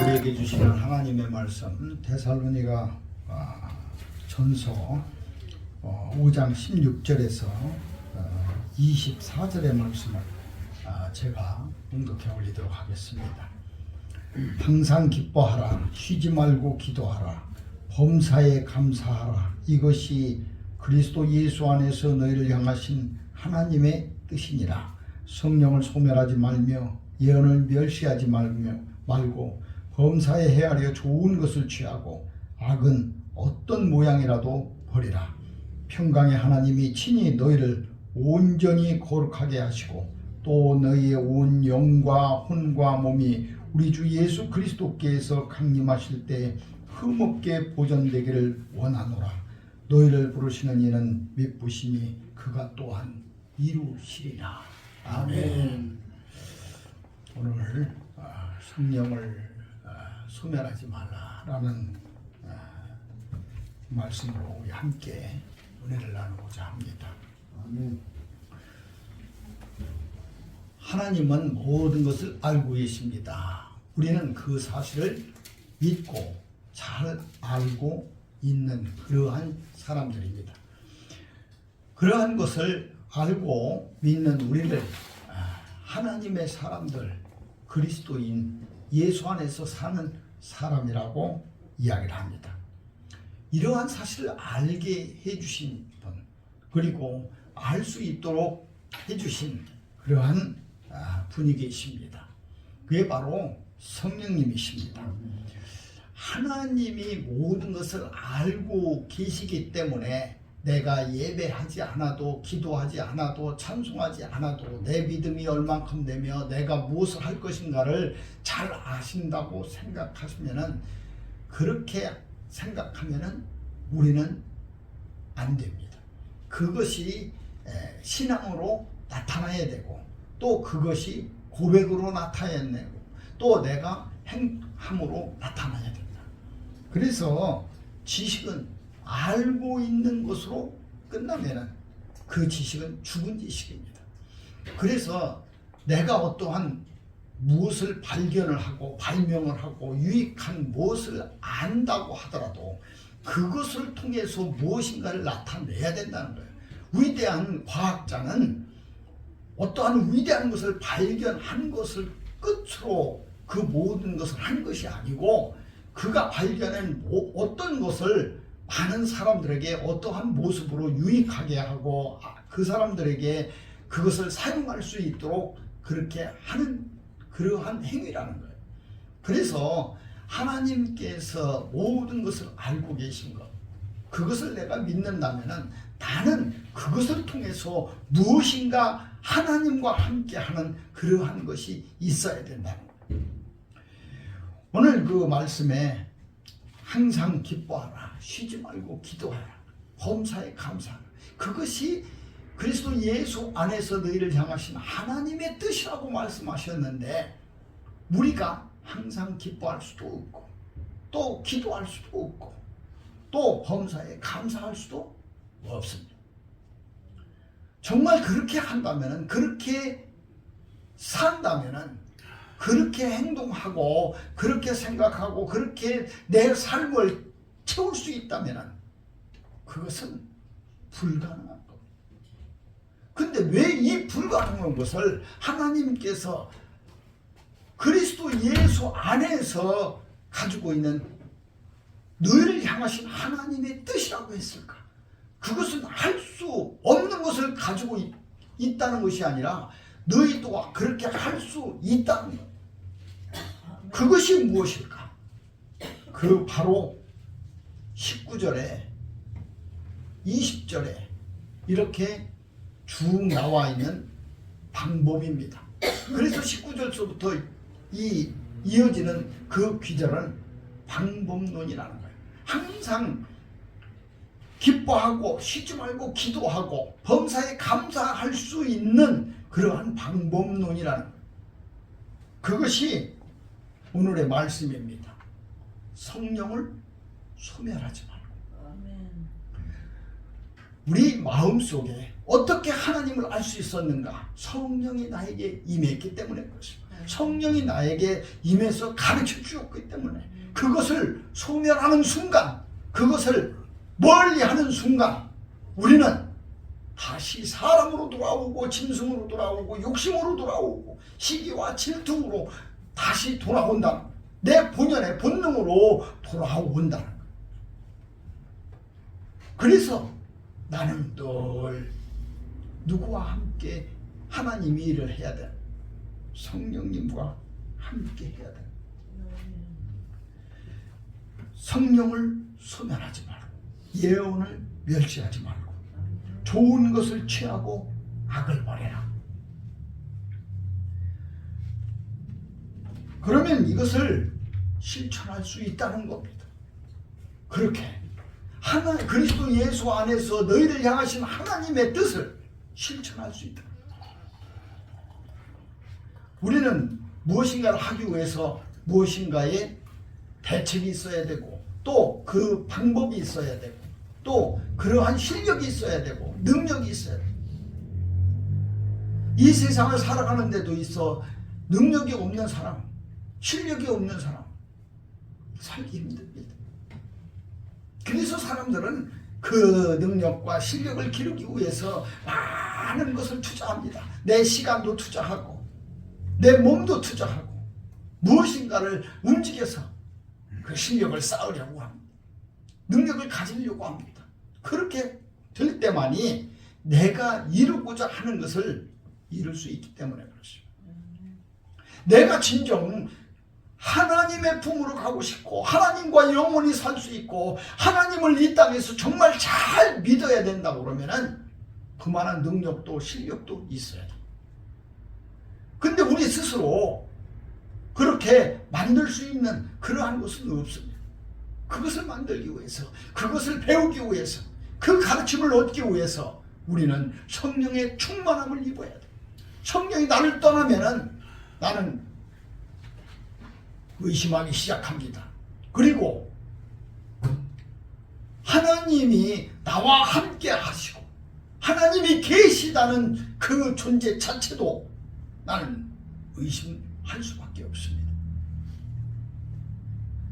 우리에게 주시는 하나님의 말씀 데살로니가 전서 5장 16절에서 24절의 말씀을 제가 봉독해 올리도록 하겠습니다. 항상 기뻐하라, 쉬지 말고 기도하라, 범사에 감사하라. 이것이 그리스도 예수 안에서 너희를 향하신 하나님의 뜻이니라. 성령을 소멸하지 말며 예언을 멸시하지 말고 범사에 헤아려 좋은 것을 취하고 악은 어떤 모양이라도 버리라. 평강의 하나님이 친히 너희를 온전히 거룩하게 하시고 또 너희의 온 영과 혼과 몸이 우리 주 예수 그리스도께서 강림하실 때 흠없게 보존되기를 원하노라. 너희를 부르시는 이는 미쁘시니 그가 또한 이루시리라. 아멘. 오늘 성령을 소멸하지 말라라는 말씀으로 우리 함께 은혜를 나누고자 합니다. 아멘. 하나님은 모든 것을 알고 계십니다. 우리는 그 사실을 믿고 잘 알고 있는 그러한 사람들입니다. 그러한 것을 알고 믿는 우리를 하나님의 사람들, 그리스도인 예수 안에서 사는 사람이라고 이야기를 합니다. 이러한 사실을 알게 해주신 분, 그리고 알 수 있도록 해주신 그러한 분이 계십니다. 그게 바로 성령님이십니다. 하나님이 모든 것을 알고 계시기 때문에 내가 예배하지 않아도, 기도하지 않아도, 찬송하지 않아도 내 믿음이 얼만큼 되며 내가 무엇을 할 것인가를 잘 아신다고 생각하시면은, 그렇게 생각하면은 우리는 안 됩니다. 그것이 신앙으로 나타나야 되고, 또 그것이 고백으로 나타나야 되고, 또 내가 행함으로 나타나야 된다. 그래서 지식은 알고 있는 것으로 끝나면은 그 지식은 죽은 지식입니다. 그래서 내가 어떠한 무엇을 발견을 하고 발명을 하고 유익한 무엇을 안다고 하더라도 그것을 통해서 무엇인가를 나타내야 된다는 거예요. 위대한 과학자는 어떠한 위대한 것을 발견한 것을 끝으로 그 모든 것을 한 것이 아니고, 그가 발견한 어떤 것을 많은 사람들에게 어떠한 모습으로 유익하게 하고 그 사람들에게 그것을 사용할 수 있도록 그렇게 하는 그러한 행위라는 거예요. 그래서 하나님께서 모든 것을 알고 계신 것, 그것을 내가 믿는다면은 나는 그것을 통해서 무엇인가 하나님과 함께하는 그러한 것이 있어야 된다는 거예요. 오늘 그 말씀에 항상 기뻐하라, 쉬지 말고 기도하라, 범사에 감사하라. 그것이 그리스도 예수 안에서 너희를 향하신 하나님의 뜻이라고 말씀하셨는데, 우리가 항상 기뻐할 수도 없고, 또 기도할 수도 없고, 또 범사에 감사할 수도 없습니다. 정말 그렇게 한다면, 그렇게 산다면, 그렇게 행동하고 그렇게 생각하고 그렇게 내 삶을 채울 수 있다면 그것은 불가능한 겁니다. 근데 왜 이 불가능한 것을 하나님께서 그리스도 예수 안에서 가지고 있는 너희를 향하신 하나님의 뜻이라고 했을까? 그것은 할 수 없는 것을 가지고 있다는 것이 아니라 너희도 그렇게 할 수 있다는 것. 그것이 무엇일까? 그 바로 19절에 20절에 이렇게 쭉 나와 있는 방법입니다. 그래서 19절서부터 이어지는 그 귀절은 방법론이라는 거예요. 항상 기뻐하고 쉬지 말고 기도하고 범사에 감사할 수 있는 그러한 방법론이라는 거예요. 그것이 오늘의 말씀입니다. 성령을 소멸하지 말고. 아멘. 우리 마음속에 어떻게 하나님을 알 수 있었는가? 성령이 나에게 임했기 때문에 그렇습니다. 성령이 나에게 임해서 가르쳐 주었기 때문에 그것을 소멸하는 순간, 그것을 멀리하는 순간 우리는 다시 사람으로 돌아오고 짐승으로 돌아오고 욕심으로 돌아오고 시기와 질투로 다시 돌아온다. 내 본연의 본능으로 돌아온다는 거예요. 그래서 나는 늘 누구와 함께 하나님이 일을 해야 돼. 성령님과 함께 해야 돼. 성령을 소멸하지 말고 예언을 멸시하지 말고 좋은 것을 취하고 악을 버려라. 그러면 이것을 실천할 수 있다는 겁니다. 그렇게 그리스도 예수 안에서 너희를 향하신 하나님의 뜻을 실천할 수 있다. 우리는 무엇인가를 하기 위해서 무엇인가의 대책이 있어야 되고 또 그 방법이 있어야 되고 또 그러한 실력이 있어야 되고 능력이 있어야 되고 이 세상을 살아가는 데도 있어 능력이 없는 사람, 실력이 없는 사람 살기 힘듭니다. 그래서 사람들은 그 능력과 실력을 기르기 위해서 많은 것을 투자합니다. 내 시간도 투자하고 내 몸도 투자하고 무엇인가를 움직여서 그 실력을 쌓으려고 합니다. 능력을 가지려고 합니다. 그렇게 될 때만이 내가 이루고자 하는 것을 이룰 수 있기 때문에 그렇습니다. 내가 진정 하나님의 품으로 가고 싶고 하나님과 영원히 살 수 있고 하나님을 이 땅에서 정말 잘 믿어야 된다고 그러면은 그만한 능력도 실력도 있어야 돼. 근데 우리 스스로 그렇게 만들 수 있는 그러한 것은 없습니다. 그것을 만들기 위해서, 그것을 배우기 위해서, 그 가르침을 얻기 위해서 우리는 성령의 충만함을 입어야 돼. 성령이 나를 떠나면은 나는 의심하기 시작합니다. 그리고 하나님이 나와 함께 하시고 하나님이 계시다는 그 존재 자체도 나는 의심할 수밖에 없습니다.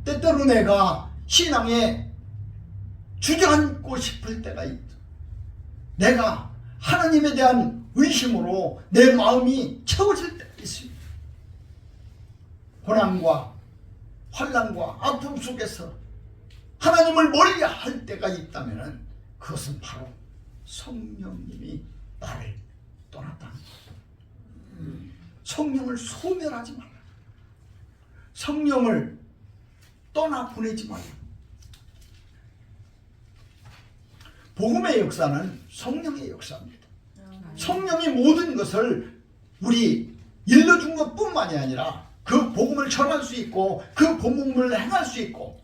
때때로 내가 신앙에 주저앉고 싶을 때가 있다. 내가 하나님에 대한 의심으로 내 마음이 채워질 때가 있습니다. 고난과 환난과 아픔 속에서 하나님을 멀리할 때가 있다면 그것은 바로 성령님이 나를 떠났다는 것. 성령을 소멸하지 말라. 성령을 떠나보내지 말라. 복음의 역사는 성령의 역사입니다. 성령이 모든 것을 우리 일러준 것뿐만이 아니라 그 복음을 전할 수 있고 그 복음을 행할 수 있고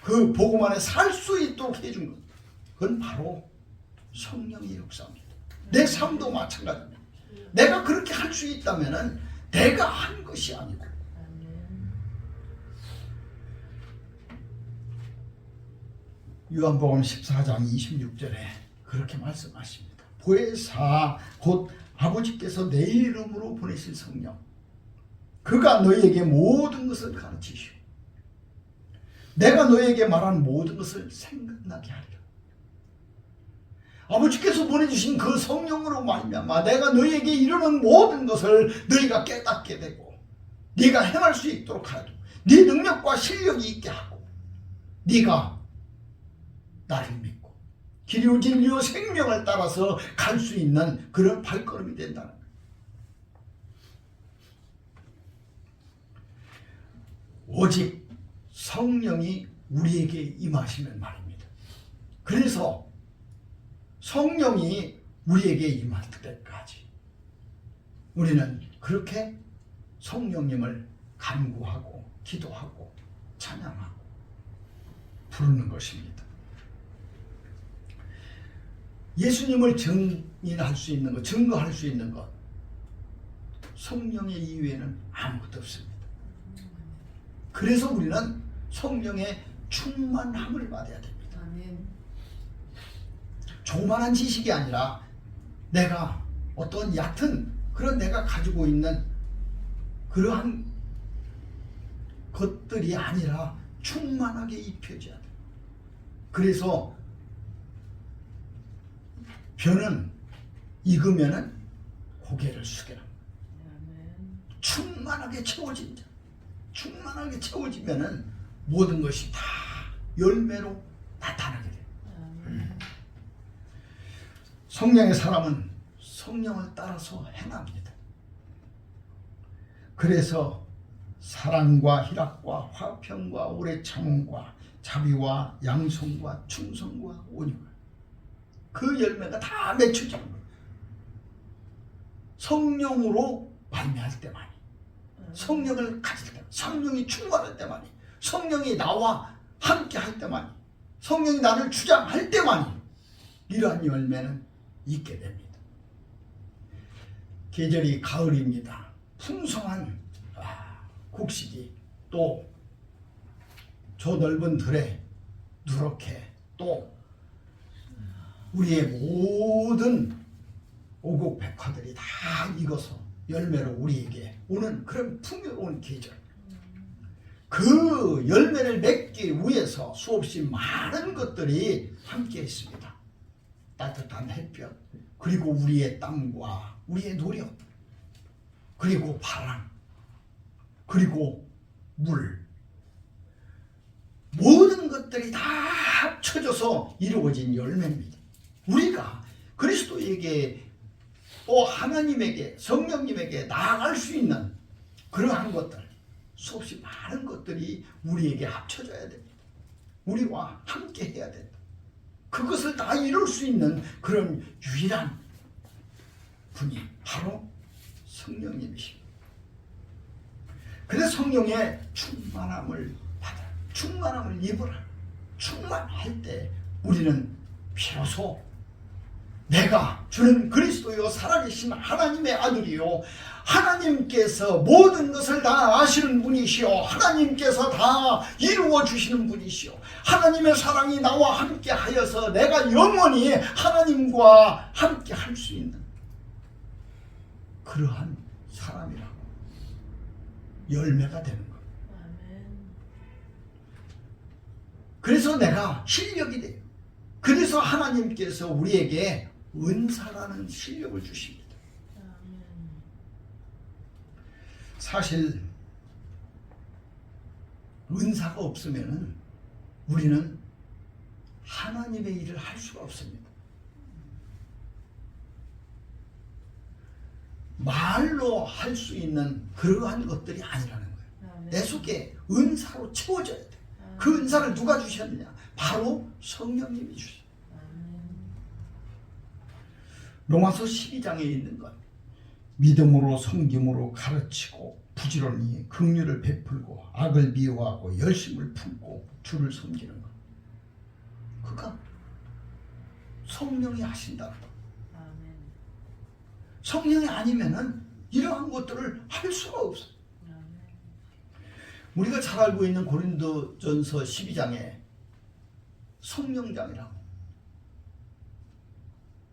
그 복음 안에 살 수 있도록 해준 것. 그건 바로 성령의 역사입니다. 내 삶도 마찬가지입니다. 내가 그렇게 할 수 있다면 내가 한 것이 아니고 요한복음 14장 26절에 그렇게 말씀하십니다. 보혜사 곧 아버지께서 내 이름으로 보내실 성령 그가 너희에게 모든 것을 가르치시오 내가 너희에게 말한 모든 것을 생각나게 하리라. 아버지께서 보내주신 그 성령으로 말미암아 내가 너희에게 이르는 모든 것을 너희가 깨닫게 되고 네가 행할 수 있도록 하고 네 능력과 실력이 있게 하고 네가 나를 믿고 길이요 진리요 생명을 따라서 갈 수 있는 그런 발걸음이 된다는 거예요. 오직 성령이 우리에게 임하시면 말입니다. 그래서 성령이 우리에게 임할 때까지 우리는 그렇게 성령님을 간구하고 기도하고 찬양하고 부르는 것입니다. 예수님을 증인할 수 있는 것, 증거할 수 있는 것 성령의 이외에는 아무것도 없습니다. 그래서 우리는 성령의 충만함을 받아야 됩니다. 조그만한 지식이 아니라 내가 어떤 얕은 그런 내가 가지고 있는 그러한 것들이 아니라 충만하게 입혀져야 돼. 그래서 벼는 익으면은 고개를 숙여라. 충만하게 채워진 자, 충만하게 채워지면은 모든 것이 다 열매로 나타나게 돼. 성령의 사람은 성령을 따라서 행합니다. 그래서 사랑과 희락과 화평과 오래 참음과 자비와 양성과 충성과 온유가 그 열매가 다 맺혀지는 거예요. 성령으로 말미할 때만이, 성령을 가질 때, 성령이 충만할 때만이, 성령이 나와 함께 할 때만이, 성령이 나를 주장할 때만이 이러한 열매는 있게 됩니다. 계절이 가을입니다. 풍성한 곡식이 또 저 넓은 들에 누렇게 또 우리의 모든 오곡백화들이 다 익어서 열매로 우리에게 오는 그런 풍요로운 계절, 그 열매를 맺기 위해서 수없이 많은 것들이 함께 있습니다. 따뜻한 햇볕, 그리고 우리의 땀과 우리의 노력, 그리고 바람, 그리고 물, 모든 것들이 다 합쳐져서 이루어진 열매입니다. 우리가 그리스도에게 또 하나님에게, 성령님에게 나아갈 수 있는 그러한 것들, 수없이 많은 것들이 우리에게 합쳐져야 됩니다. 우리와 함께 해야 된다. 그것을 다 이룰 수 있는 그런 유일한 분이 바로 성령님이십니다. 그래서 성령의 충만함을 받아, 충만함을 입으라. 충만할 때 우리는 비로소 내가 주는 그리스도요 살아계신 하나님의 아들이요, 하나님께서 모든 것을 다 아시는 분이시오, 하나님께서 다 이루어 주시는 분이시오, 하나님의 사랑이 나와 함께 하여서 내가 영원히 하나님과 함께 할 수 있는 그러한 사람이라고 열매가 되는 거예요. 그래서 내가 실력이 돼요. 그래서 하나님께서 우리에게 은사라는 실력을 주십니다. 사실 은사가 없으면 우리는 하나님의 일을 할 수가 없습니다. 말로 할 수 있는 그러한 것들이 아니라는 거예요. 내 속에 은사로 채워져야 돼. 그 은사를 누가 주셨느냐? 바로 성령님이 주셨어요. 로마서 12장에 있는 것, 믿음으로 섬김으로 가르치고 부지런히 긍휼을 베풀고 악을 미워하고 열심을 품고 주를 섬기는 것, 그가 성령이 하신다는 것. 성령이 아니면은 이러한 것들을 할 수가 없어요. 우리가 잘 알고 있는 고린도전서 12장에 성령장이라고,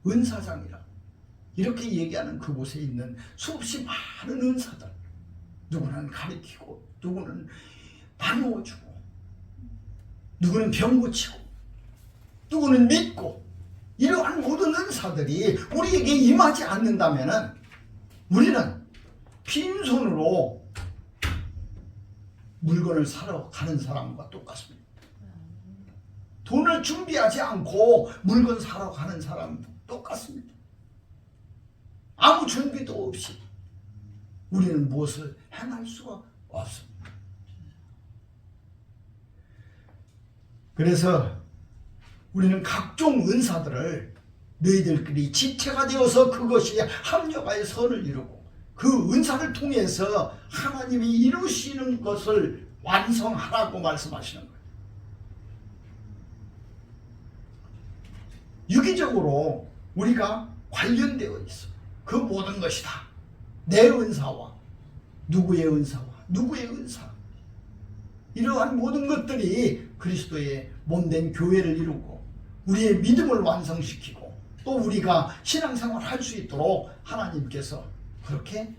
은사장이라고 이렇게 얘기하는 그곳에 있는 수없이 많은 은사들, 누구는 가리키고, 누구는 나누어주고, 누구는 병 고치고, 누구는 믿고, 이러한 모든 은사들이 우리에게 임하지 않는다면 우리는 빈손으로 물건을 사러 가는 사람과 똑같습니다. 돈을 준비하지 않고 물건 사러 가는 사람 똑같습니다. 아무 준비도 없이 우리는 무엇을 행할 수가 없습니다. 그래서 우리는 각종 은사들을 너희들끼리 지체가 되어서 그것이 합력하여 선을 이루고 그 은사를 통해서 하나님이 이루시는 것을 완성하라고 말씀하시는 거예요. 유기적으로 우리가 관련되어 있어. 그 모든 것이 다 내 은사와 누구의 은사와 누구의 은사, 이러한 모든 것들이 그리스도의 몸된 교회를 이루고 우리의 믿음을 완성시키고 또 우리가 신앙생활 할 수 있도록 하나님께서 그렇게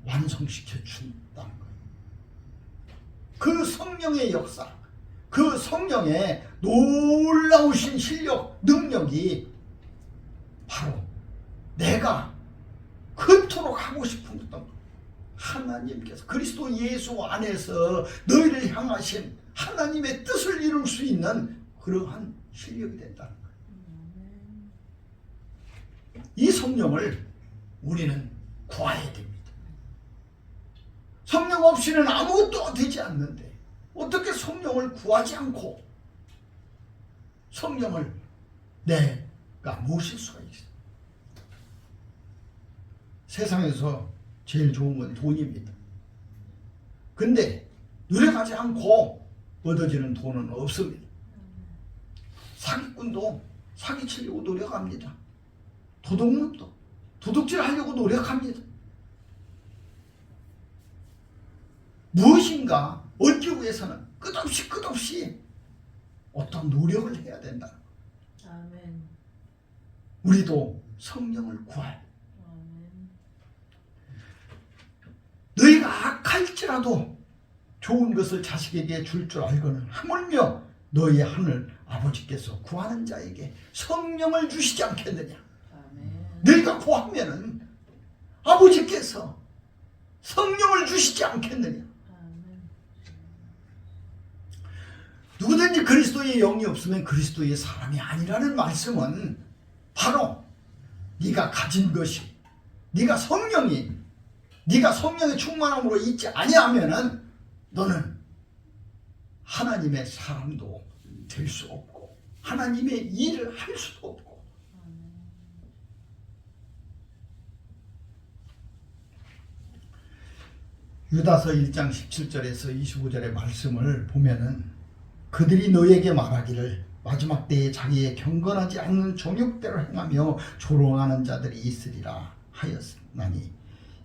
완성시켜 준다는 거예요. 그 성령의 역사, 그 성령의 놀라우신 실력, 능력이 바로 내가 그토록 하고 싶은 어떤 하나님께서 그리스도 예수 안에서 너희를 향하신 하나님의 뜻을 이룰 수 있는 그러한 실력이 된다는 거예요. 이 성령을 우리는 구해야 됩니다. 성령 없이는 아무것도 되지 않는데 어떻게 성령을 구하지 않고 성령을 내가 모실 수가 있어요. 세상에서 제일 좋은 건 돈입니다. 근데 노력하지 않고 얻어지는 돈은 없습니다. 사기꾼도 사기치려고 노력합니다. 도둑놈도 도둑질 하려고 노력합니다. 무엇인가 얻기 위해서는 끝없이 어떤 노력을 해야 된다. 아멘. 우리도 성령을 구할. 아멘. 너희가 악할지라도 좋은 것을 자식에게 줄 줄 알고는 하물며 너희 하늘 아버지께서 구하는 자에게 성령을 주시지 않겠느냐. 아멘. 너희가 구하면은 아버지께서 성령을 주시지 않겠느냐. 아멘. 누구든지 그리스도의 영이 없으면 그리스도의 사람이 아니라는 말씀은 바로 네가 가진 것이 네가 성령의 충만함으로 있지 아니하면은 너는 하나님의 사람도 될 수 없고 하나님의 일을 할 수도 없고. 유다서 1장 17절에서 25절의 말씀을 보면은 그들이 너에게 말하기를 마지막 때에 자기의 경건하지 않는 정욕대로 행하며 조롱하는 자들이 있으리라 하였나니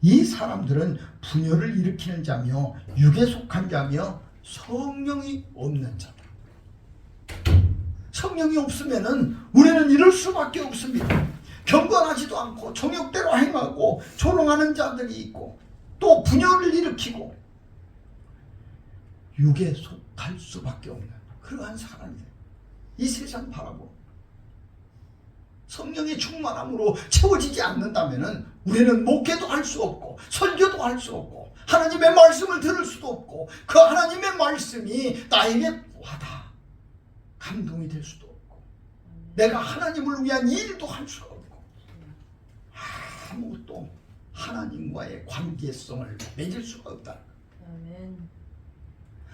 이 사람들은 분열을 일으키는 자며 육에 속한 자며 성령이 없는 자다. 성령이 없으면은 우리는 이럴 수밖에 없습니다. 경건하지도 않고 정욕대로 행하고 조롱하는 자들이 있고 또 분열을 일으키고 육에 속할 수밖에 없는 그러한 사람이에요. 이 세상 바라보고 성령의 충만함으로 채워지지 않는다면 우리는 목회도 할 수 없고 설교도 할 수 없고 하나님의 말씀을 들을 수도 없고 그 하나님의 말씀이 나에게 와닿아 감동이 될 수도 없고 내가 하나님을 위한 일도 할 수가 없고 아무것도 하나님과의 관계성을 맺을 수가 없다. 아멘.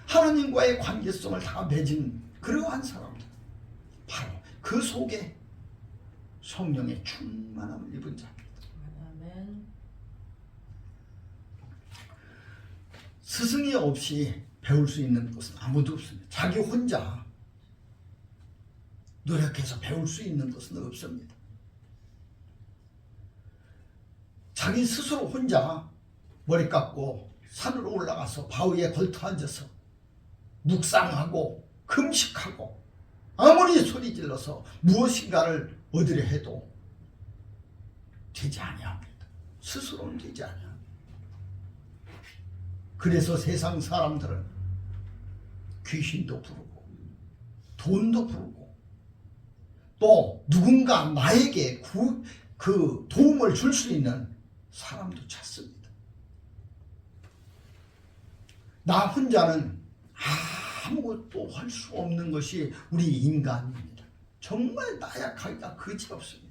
하나님과의 관계성을 다 맺은 그러한 사람들 바로 그 속에 성령의 충만함을 입은 자입니다. 아멘. 스승이 없이 배울 수 있는 것은 아무도 없습니다. 자기 혼자 노력해서 배울 수 있는 것은 없습니다. 자기 스스로 혼자 머리 깎고 산으로 올라가서 바위에 걸터 앉아서 묵상하고 금식하고 아무리 소리 질러서 무엇인가를 얻으려 해도 되지 아니합니다. 스스로는 되지 아니합니다. 그래서 세상 사람들은 귀신도 부르고 돈도 부르고 또 누군가 나에게 그 도움을 줄 수 있는 사람도 찾습니다. 나 혼자는 아무것도 할 수 없는 것이 우리 인간입니다. 정말 나약하기가 그지없습니다.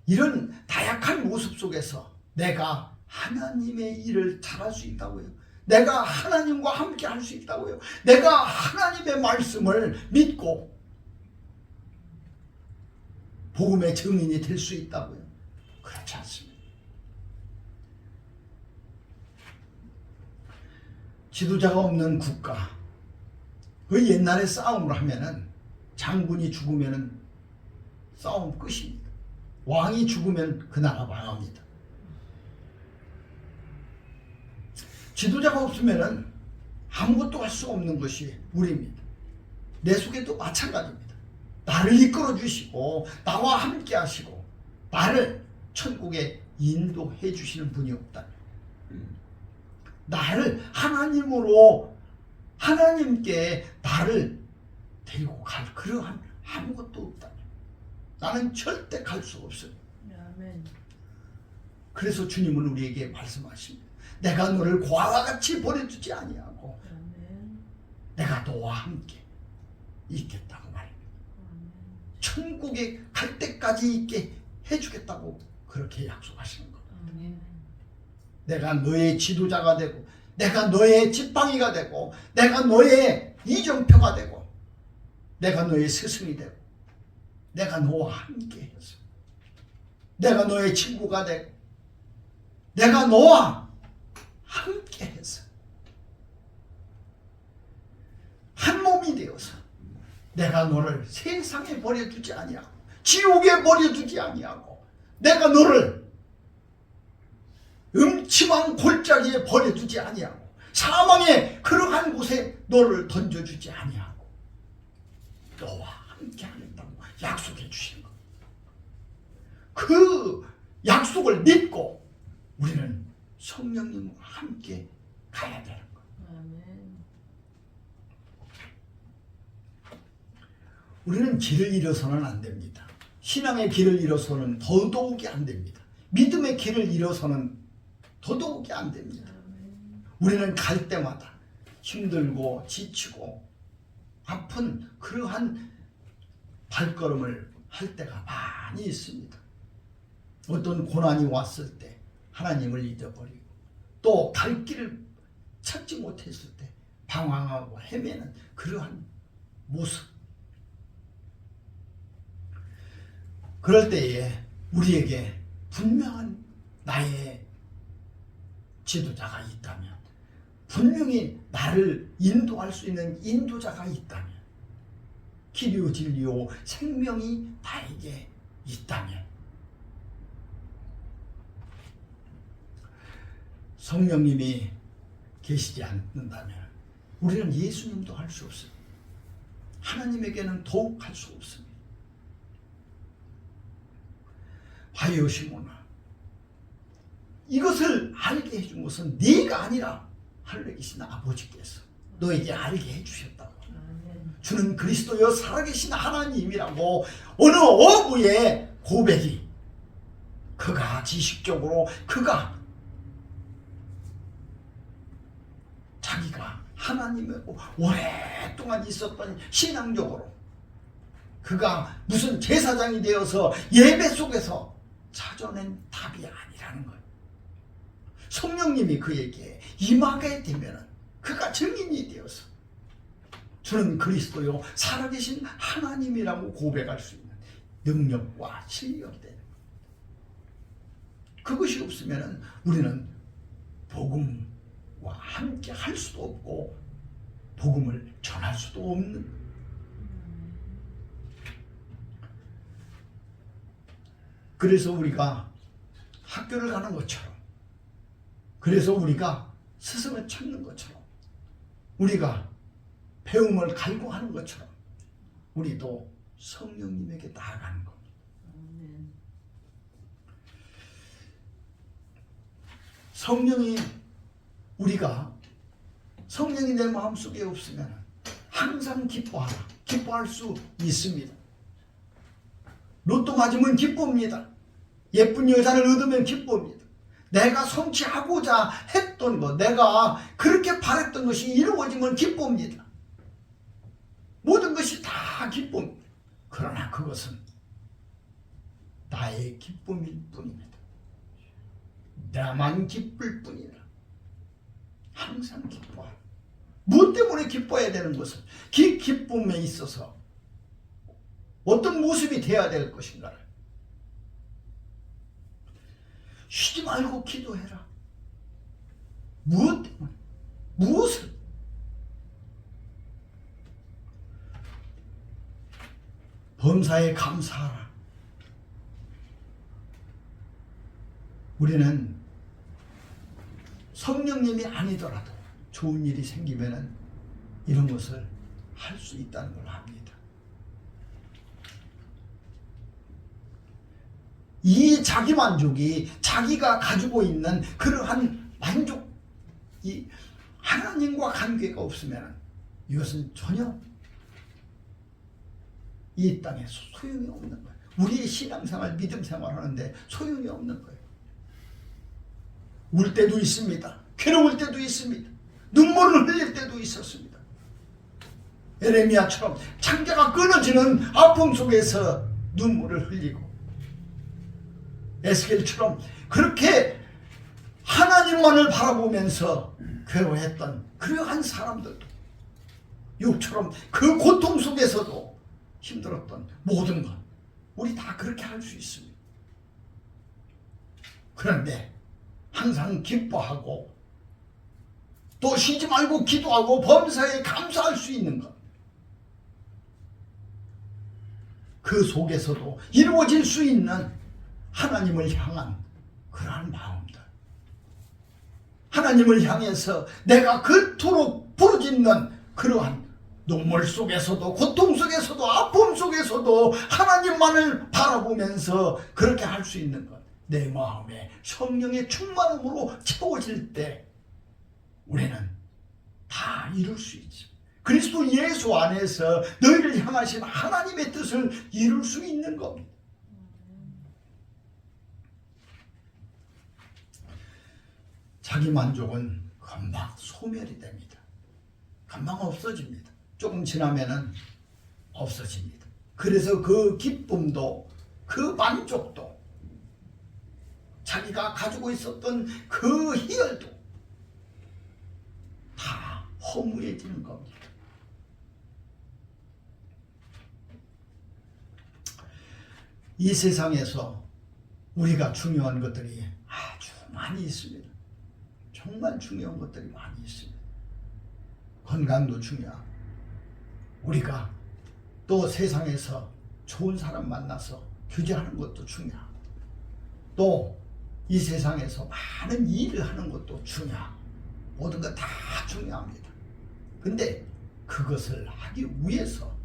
이런 나약한 모습 속에서 내가 하나님의 일을 잘할 수 있다고요. 내가 하나님과 함께 할 수 있다고요. 내가 하나님의 말씀을 믿고 복음의 증인이 될 수 있다고요. 그렇지 않습니다. 지도자가 없는 국가, 그 옛날에 싸움을 하면은 장군이 죽으면은 싸움 끝입니다. 왕이 죽으면 그 나라 망합니다. 지도자가 없으면은 아무것도 할 수 없는 것이 우리입니다. 내 속에도 마찬가지입니다. 나를 이끌어 주시고 나와 함께 하시고 나를 천국에 인도해 주시는 분이 없다. 나를 하나님으로 하나님께 나를 데리고 갈 그러한 아무것도 없다. 나는 절대 갈 수 없어요. 아멘. 그래서 주님은 우리에게 말씀하십니다. 내가 너를 고아와 같이 버려두지 아니하고 아멘. 내가 너와 함께 있겠다고 말입니다. 천국에 갈 때까지 있게 해주겠다고 그렇게 약속하시는 겁니다. 아멘. 내가 너의 지도자가 되고 내가 너의 지팡이가 되고 내가 너의 이정표가 되고 내가 너의 스승이 되고 내가 너와 함께 해서 내가 너의 친구가 되고 내가 너와 함께 해서 한 몸이 되어서 내가 너를 세상에 버려두지 아니하고 지옥에 버려두지 아니하고 내가 너를 음침한 골짜기에 버려두지 아니하고 사망의 그러한 곳에 너를 던져주지 아니하고 너와 함께 하겠다고 약속해 주시는 것. 그 약속을 믿고 우리는 성령님과 함께 가야 되는 것. 아멘. 우리는 길을 잃어서는 안 됩니다. 신앙의 길을 잃어서는 더더욱이 안 됩니다. 믿음의 길을 잃어서는 더더욱이 안 됩니다. 우리는 갈 때마다 힘들고 지치고 아픈 그러한 발걸음을 할 때가 많이 있습니다. 어떤 고난이 왔을 때 하나님을 잊어버리고 또 갈 길을 찾지 못했을 때 방황하고 헤매는 그러한 모습. 그럴 때에 우리에게 분명한 나의 지도자가 있다면, 분명히 나를 인도할 수 있는 인도자가 있다면, 길이요 진리요 생명이 나에게 있다면, 성령님이 계시지 않는다면 우리는 예수님도 할 수 없습니다. 하나님에게는 더욱 할 수 없습니다. 바요 시몬아, 이것을 알게 해준 것은 네가 아니라 하늘에 계신 아버지께서 너에게 알게 해주셨다고. 주는 그리스도여 살아계신 하나님이라고 어느 어부의 고백이, 그가 지식적으로 그가 자기가 하나님하고 오랫동안 있었던 신앙적으로 그가 무슨 제사장이 되어서 예배 속에서 찾아낸 답이 아니라는 거예요. 성령님이 그에게 임하게 되면 그가 증인이 되어서 주는 그리스도요 살아계신 하나님이라고 고백할 수 있는 능력과 실력이 되는 거예요. 그것이 없으면 우리는 복음과 함께 할 수도 없고 복음을 전할 수도 없는, 그래서 우리가 학교를 가는 것처럼, 그래서 우리가 스승을 찾는 것처럼, 우리가 배움을 갈구하는 것처럼 우리도 성령님에게 나아가는 겁니다. 성령이 성령이 내 마음속에 없으면 항상 기뻐할 수 있습니다. 로또 맞으면 기쁩니다. 예쁜 여자를 얻으면 기쁩니다. 내가 성취하고자 했던 것, 내가 그렇게 바랬던 것이 이루어지면 기쁩니다. 모든 것이 다 기쁨. 그러나 그것은 나의 기쁨일 뿐입니다. 나만 기쁠 뿐이라. 항상 기뻐하라. 무엇 때문에 기뻐해야 되는 것은 기쁨에 있어서 어떤 모습이 되어야 될 것인가를 쉬지 말고 기도해라. 무엇 때문에? 무엇을? 범사에 감사하라. 우리는 성령님이 아니더라도 좋은 일이 생기면은 이런 것을 할 수 있다는 걸 압니다. 이 자기만족이 자기가 가지고 있는 그러한 만족, 이 하나님과 관계가 없으면 이것은 전혀 이 땅에 소용이 없는 거예요. 우리의 신앙생활, 믿음생활 하는데 소용이 없는 거예요. 울 때도 있습니다. 괴로울 때도 있습니다. 눈물을 흘릴 때도 있었습니다. 에레미야처럼 창자가 끊어지는 아픔 속에서 눈물을 흘리고, 에스겔처럼 그렇게 하나님만을 바라보면서 괴로워했던 그러한 사람들도, 욕처럼 그 고통 속에서도 힘들었던 모든 것, 우리 다 그렇게 할 수 있습니다. 그런데 항상 기뻐하고 또 쉬지 말고 기도하고 범사에 감사할 수 있는 것, 그 속에서도 이루어질 수 있는 하나님을 향한 그러한 마음들, 하나님을 향해서 내가 그토록 부르짖는 그러한 눈물 속에서도, 고통 속에서도, 아픔 속에서도 하나님만을 바라보면서 그렇게 할 수 있는 것, 내 마음에 성령의 충만함으로 채워질 때 우리는 다 이룰 수 있죠. 그리스도 예수 안에서 너희를 향하신 하나님의 뜻을 이룰 수 있는 겁니다. 자기 만족은 금방 소멸이 됩니다. 금방 없어집니다. 조금 지나면은 없어집니다. 그래서 그 기쁨도, 그 만족도, 자기가 가지고 있었던 그 희열도 다 허무해지는 겁니다. 이 세상에서 우리가 중요한 것들이 아주 많이 있습니다. 정말 중요한 것들이 많이 있습니다. 건강도 중요하고, 우리가 또 세상에서 좋은 사람 만나서 교제하는 것도 중요하고, 또 이 세상에서 많은 일을 하는 것도 중요하고, 모든 것 다 중요합니다. 근데 그것을 하기 위해서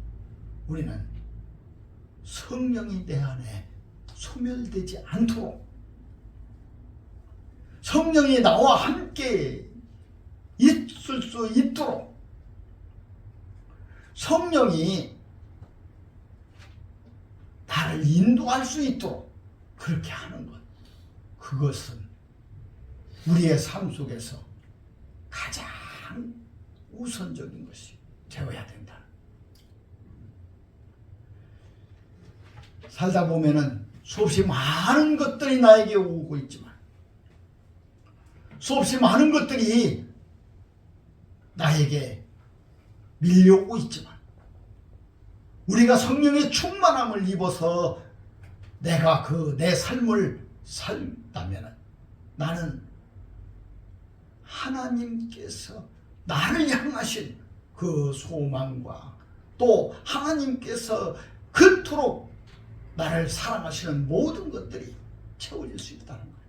우리는 성령이 내 안에 소멸되지 않도록, 성령이 나와 함께 있을 수 있도록, 성령이 나를 인도할 수 있도록 그렇게 하는 것, 그것은 우리의 삶 속에서 가장 우선적인 것이 되어야 된다. 살다 보면은 수없이 많은 것들이 나에게 오고 있지만, 수없이 많은 것들이 나에게 밀려오고 있지만, 우리가 성령의 충만함을 입어서 내가 내 삶을 살다면 나는 하나님께서 나를 향하신 그 소망과 또 하나님께서 그토록 나를 사랑하시는 모든 것들이 채워질 수 있다는 거예요.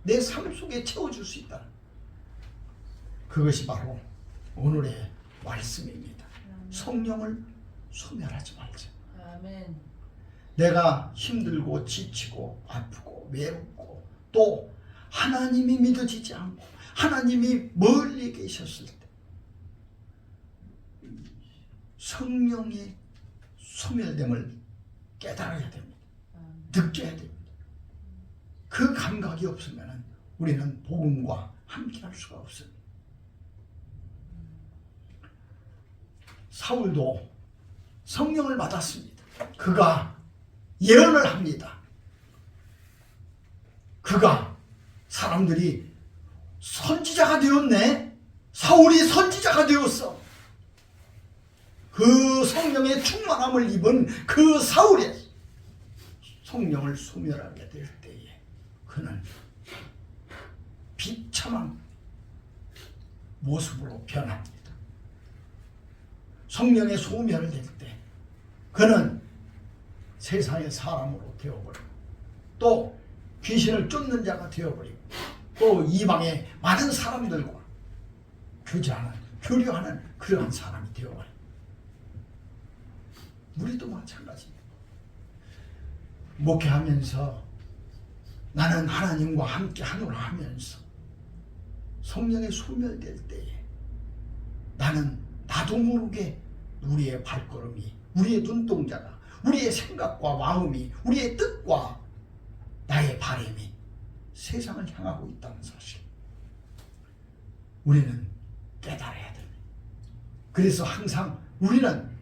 내 삶 속에 채워줄 수 있다는 거예요. 그것이 바로 오늘의 말씀입니다. 성령을 소멸하지 말자. 아멘. 내가 힘들고 지치고 아프고 외롭고 또 하나님이 믿어지지 않고 하나님이 멀리 계셨을 때 성령의 소멸됨을 깨달아야 됩니다. 느껴야 됩니다. 그 감각이 없으면 우리는 복음과 함께할 수가 없습니다. 사울도 성령을 받았습니다. 그가 예언을 합니다. 그가 사람들이 선지자가 되었네. 사울이 선지자가 되었어. 그 성령의 충만함을 입은 그 사울의 성령을 소멸하게 될 때에 그는 비참한 모습으로 변합니다. 성령의 소멸될 때 그는 세상의 사람으로 되어버리고 또 귀신을 쫓는 자가 되어버리고 또 이방의 많은 사람들과 교류하는 그러한 사람이 되어버립니다. 우리도 마찬가지입니다. 목회하면서 나는 하나님과 함께 하노라 하면서 성령의 소멸될 때에 나는 나도 모르게 우리의 발걸음이, 우리의 눈동자가, 우리의 생각과 마음이, 우리의 뜻과 나의 바람이 세상을 향하고 있다는 사실, 우리는 깨달아야 됩니다. 그래서 항상 우리는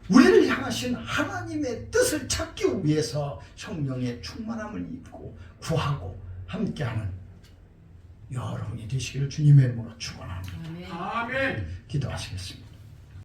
우리를 향하신 하나님의 뜻을 찾기 위해서 성령의 충만함을 입고 구하고 함께하는 여러분이 되시기를 주님의 이름으로 축원합니다. 아멘. 아멘. 기도하시겠습니다.